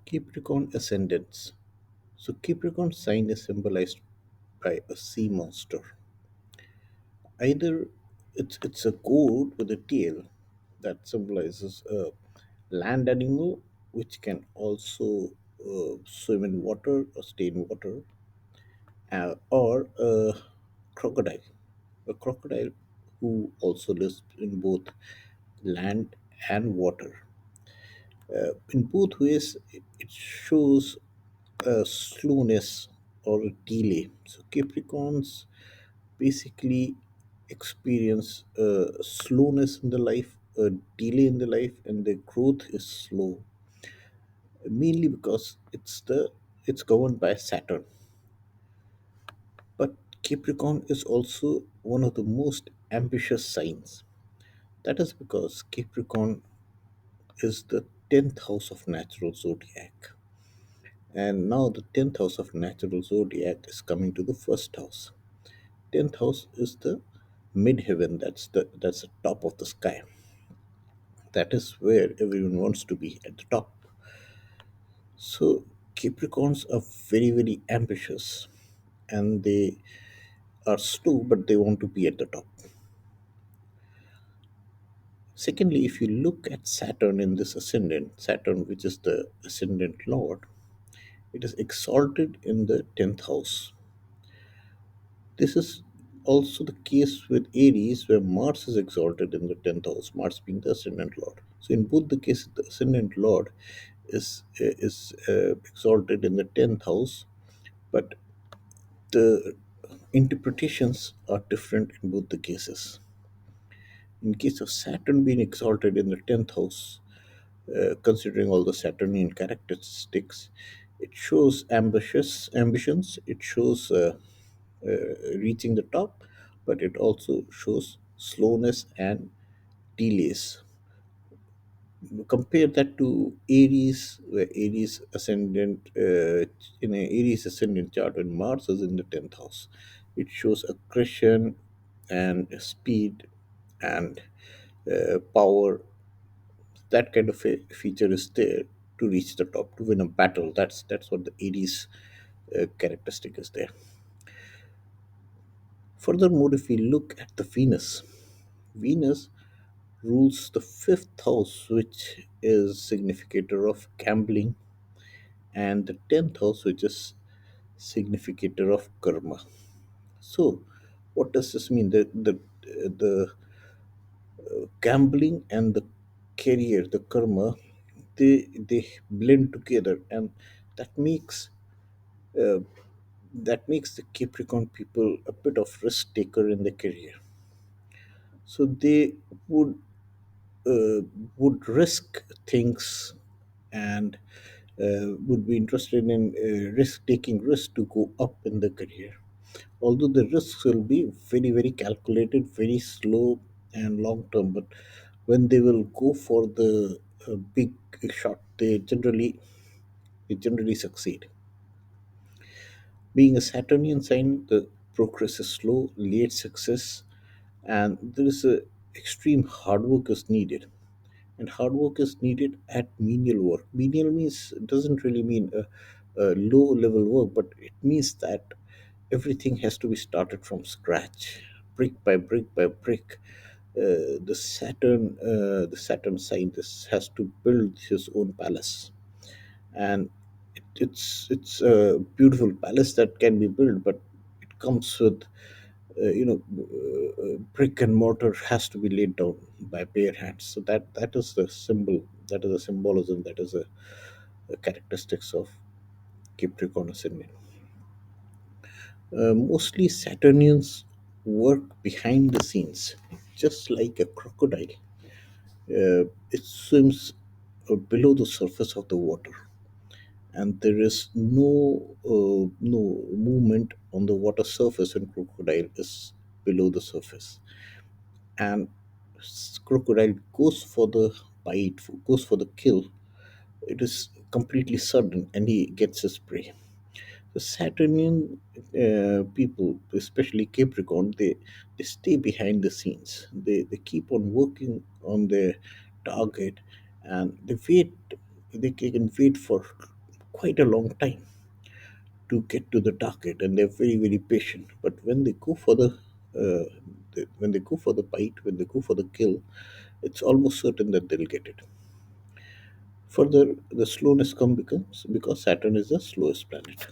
Capricorn ascendants. So Capricorn sign is symbolized by a sea monster. Either it's a goat with a tail that symbolizes a land animal which can also swim in water or stay in water, or a crocodile who also lives in both land and water. In both ways, it shows a slowness or a delay. So Capricorns basically experience a slowness in the life, a delay in the life, and their growth is slow. Mainly because it's governed by Saturn. But Capricorn is also one of the most ambitious signs. That is because Capricorn is the 10th house of natural zodiac. And now the 10th house of natural zodiac is coming to the first house. 10th house is the midheaven, that's the top of the sky. That is where everyone wants to be, at the top. So Capricorns are very, very ambitious, and they are slow, but they want to be at the top. Secondly, if you look at Saturn in this ascendant, Saturn, which is the ascendant lord, it is exalted in the 10th house. This is also the case with Aries, where Mars is exalted in the 10th house, Mars being the ascendant lord. So, in both the cases, the ascendant lord is exalted in the 10th house, but the interpretations are different in both the cases. In case of Saturn being exalted in the 10th house, considering all the Saturnian characteristics, it shows ambitious ambitions. It shows reaching the top, but it also shows slowness and delays. Compare that to Aries, where Aries ascendant in a Aries ascendant chart when Mars is in the 10th house, it shows aggression and speed and power. That kind of a feature is there to reach the top, to win a battle. That's what the Aries characteristic is there. Furthermore, if we look at the Venus rules the fifth house, which is significator of gambling, and the 10th house, which is significator of karma. So, what does this mean? The gambling and the career, the karma, they blend together, and that makes uh, that makes the Capricorn people a bit of risk taker in their career. So they would uh, would risk things, and would be interested in risk taking risk to go up in the career. Although the risks will be very, very calculated, very slow and long term, but when they will go for the big shot, they generally succeed. Being a Saturnian sign, the progress is slow, late success, and there is a extreme hard work is needed. And hard work is needed at menial work. Menial means doesn't really mean a low level work, but it means that everything has to be started from scratch, brick by brick by brick. The Saturn scientist has to build his own palace, and it's a beautiful palace that can be built, but it comes with brick and mortar has to be laid down by bare hands. So that is the symbol, that is the symbolism, that is a characteristics of Capricorn ascendant. Mostly Saturnians work behind the scenes, just like a crocodile. It swims below the surface of the water, and there is no movement on the water surface when crocodile is below the surface. And crocodile goes for the bite, goes for the kill. It is completely sudden, and he gets his prey. The Saturnian people, especially Capricorn, they stay behind the scenes. They keep on working on their target, and they wait. They can wait for quite a long time to get to the target, and they're very very patient. But when they go for when they go for the bite, when they go for the kill, it's almost certain that they'll get it. Further, the slowness come becomes because Saturn is the slowest planet.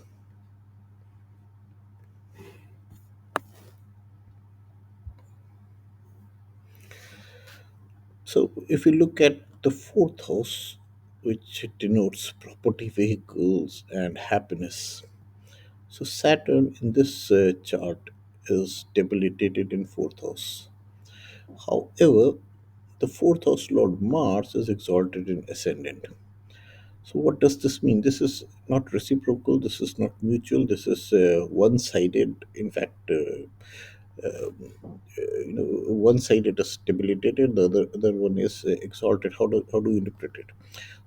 So, if you look at the fourth house, which denotes property, vehicles, and happiness, so Saturn in this chart is debilitated in fourth house. However, the fourth house Lord Mars is exalted in ascendant. So, what does this mean? This is not reciprocal. This is not mutual. This is one-sided. In fact, one side it is debilitated, the other one is exalted. How do you interpret it?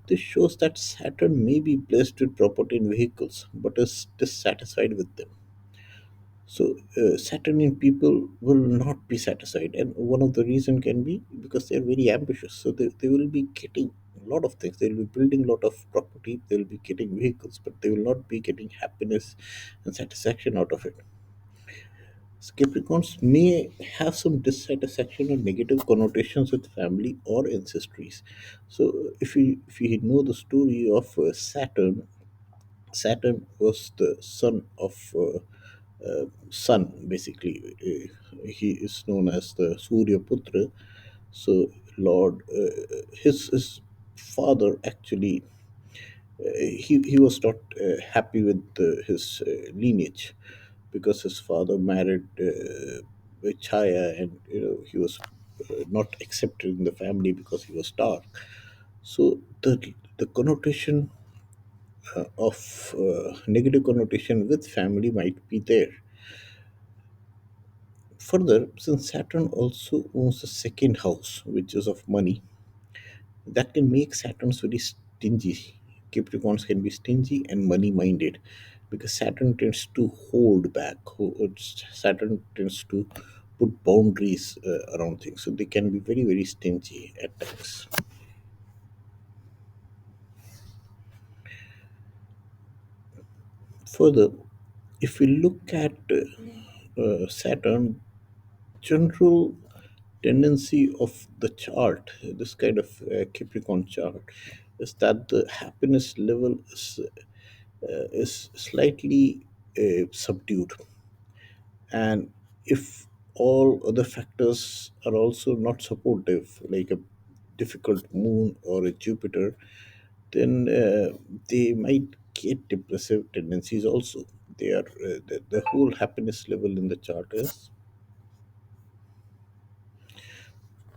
This shows that Saturn may be blessed with property in vehicles, but is dissatisfied with them. So Saturnian people will not be satisfied, and one of the reason can be because they are very ambitious. So they will be getting a lot of things. They will be building a lot of property. They will be getting vehicles, but they will not be getting happiness and satisfaction out of it. Capricorns may have some dissatisfaction or negative connotations with family or ancestries. So, if you know the story of Saturn, Saturn was the son of sun. Basically, he is known as the Surya Putra. So, Lord, his father actually he was not happy with his lineage because his father married with Chaya, and he was not accepted in the family because he was dark. So the connotation of negative connotation with family might be there. Further, since Saturn also owns the second house, which is of money, that can make Saturns very stingy. Capricorns can be stingy and money minded because Saturn tends to hold back. Saturn tends to put boundaries around things, so they can be very, very stingy at times. Further, if we look at Saturn, general tendency of the chart, this kind of Capricorn chart, is that the happiness level is slightly subdued. And if all other factors are also not supportive, like a difficult moon or a Jupiter, then they might get depressive tendencies also. They are the whole happiness level in the chart is.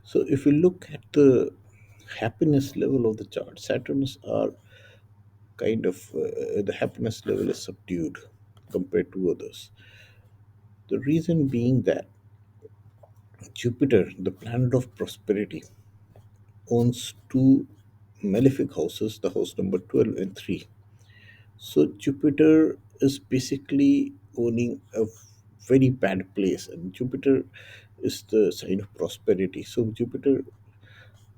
So if you look at the happiness level of the chart, Saturns are kind of the happiness level is subdued compared to others. The reason being that Jupiter, the planet of prosperity, owns two malefic houses, the house number 12 and 3. So Jupiter is basically owning a very bad place, and Jupiter is the sign of prosperity. So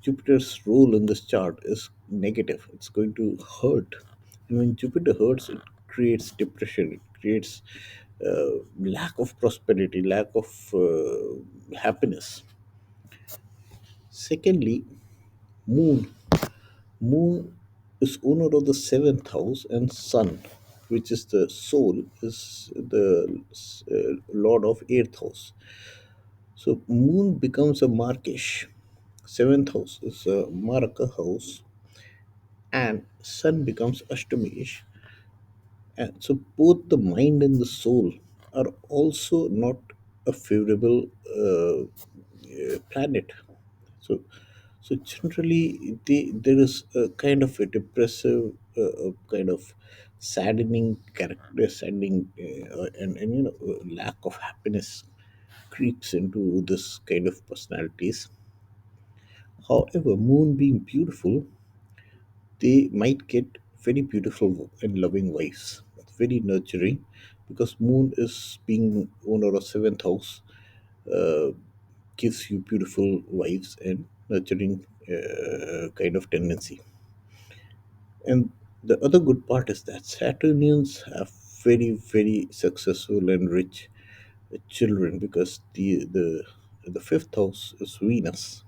Jupiter's role in this chart is negative. It's going to hurt. And when Jupiter hurts, it creates depression. It creates lack of prosperity, lack of happiness. Secondly, Moon. Moon is owner of the seventh house, and Sun, which is the soul, is the lord of eighth house. So Moon becomes a Markesh. Seventh house is a Maraka house, and Sun becomes Ashtamish. And so both the mind and the soul are also not a favorable planet. So, so generally, there is a kind of a depressive, kind of saddening character, saddening, and lack of happiness creeps into this kind of personalities. However, Moon being beautiful, they might get very beautiful and loving wives, very nurturing, because Moon is being owner of seventh house, uh, gives you beautiful wives and nurturing kind of tendency. And The other good part is that Saturnians have very, very successful and rich children because the fifth house is Venus.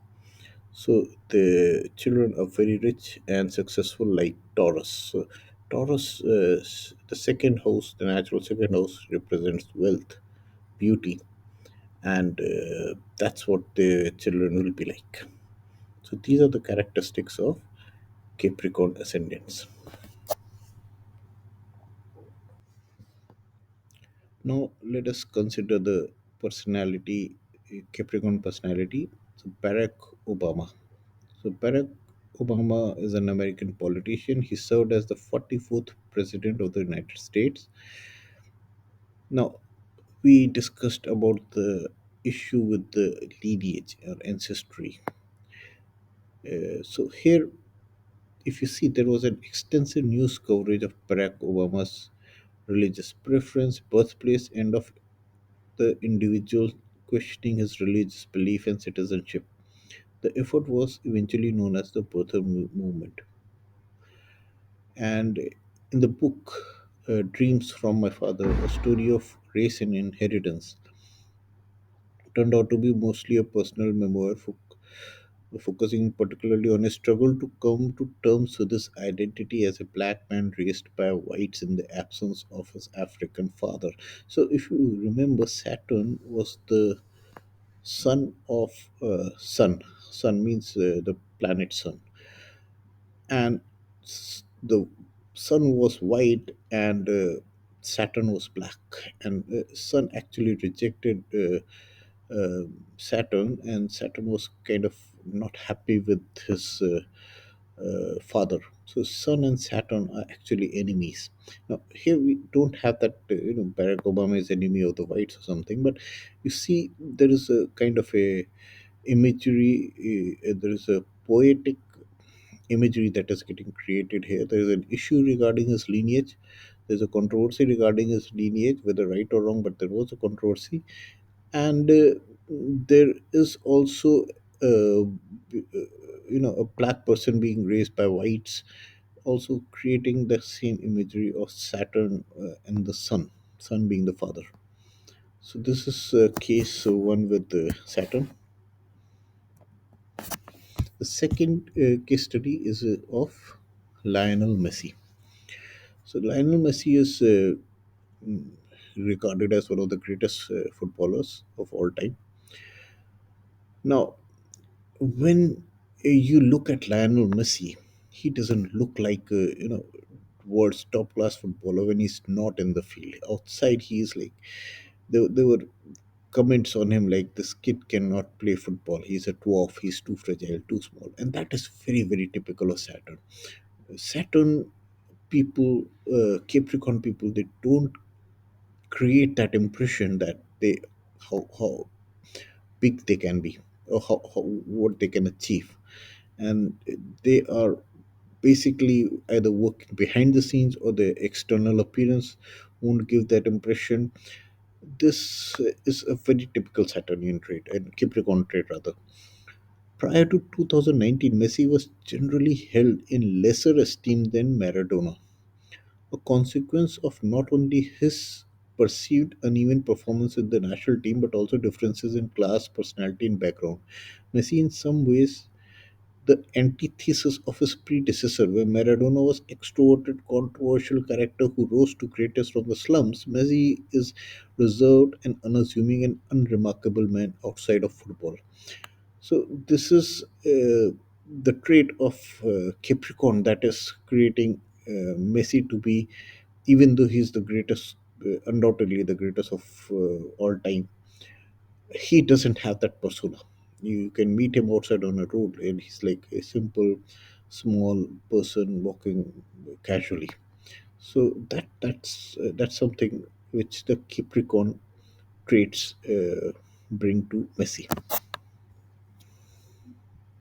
So the children are very rich and successful, like Taurus. So Taurus, the second house, the natural second house, represents wealth, beauty, and that's what the children will be like. So these are the characteristics of Capricorn ascendants. Now let us consider the personality, Capricorn personality. So Barack Obama. So Barack Obama is an American politician. He served as the 44th president of the United States. Now we discussed about the issue with the lineage or ancestry. So here, if you see, there was an extensive news coverage of Barack Obama's religious preference, birthplace, and of the individual questioning his religious belief and citizenship. The effort was eventually known as the birther movement. And in the book, Dreams from My Father, a story of race and inheritance, turned out to be mostly a personal memoir focusing particularly on his struggle to come to terms with his identity as a black man raised by whites in the absence of his African father. So, if you remember, Saturn was the son of sun. Sun means the planet sun, and the sun was white and Saturn was black, and sun actually rejected Saturn, and Saturn was kind of not happy with his father. So sun and Saturn are actually enemies. Now here we don't have that Barack Obama is enemy of the whites or something, but you see there is a kind of a imagery, there is a poetic imagery that is getting created here. There is an issue regarding his lineage. There's a controversy regarding his lineage, whether right or wrong, but there was a controversy. And there is also, a black person being raised by whites, also creating the same imagery of Saturn and the sun being the father. So this is case one with Saturn. The second case study is of Lionel Messi. So Lionel Messi is mm, regarded as one of the greatest footballers of all time. Now, when you look at Lionel Messi, he doesn't look like world's top class footballer when he's not in the field. Outside, he is like there were comments on him like this kid cannot play football. He's a dwarf. He's too fragile, too small, and that is very very typical of Saturn. Saturn people, Capricorn people, they don't create that impression that they how big they can be or how what they can achieve, and they are basically either working behind the scenes or their external appearance won't give that impression. This is a very typical Saturnian trait and Capricorn trait rather. Prior to 2019, Messi was generally held in lesser esteem than Maradona, a consequence of not only his perceived uneven performance with the national team but also differences in class, personality, and background. Messi, in some ways, the antithesis of his predecessor, where Maradona was extroverted, controversial character who rose to greatness from the slums. Messi is reserved and unassuming and unremarkable man outside of football. So this is the trait of Capricorn that is creating Messi to be, even though he's the greatest, undoubtedly the greatest of all time, he doesn't have that persona. You can meet him outside on a road, and he's like a simple, small person walking casually. So that's something which the Capricorn traits bring to Messi.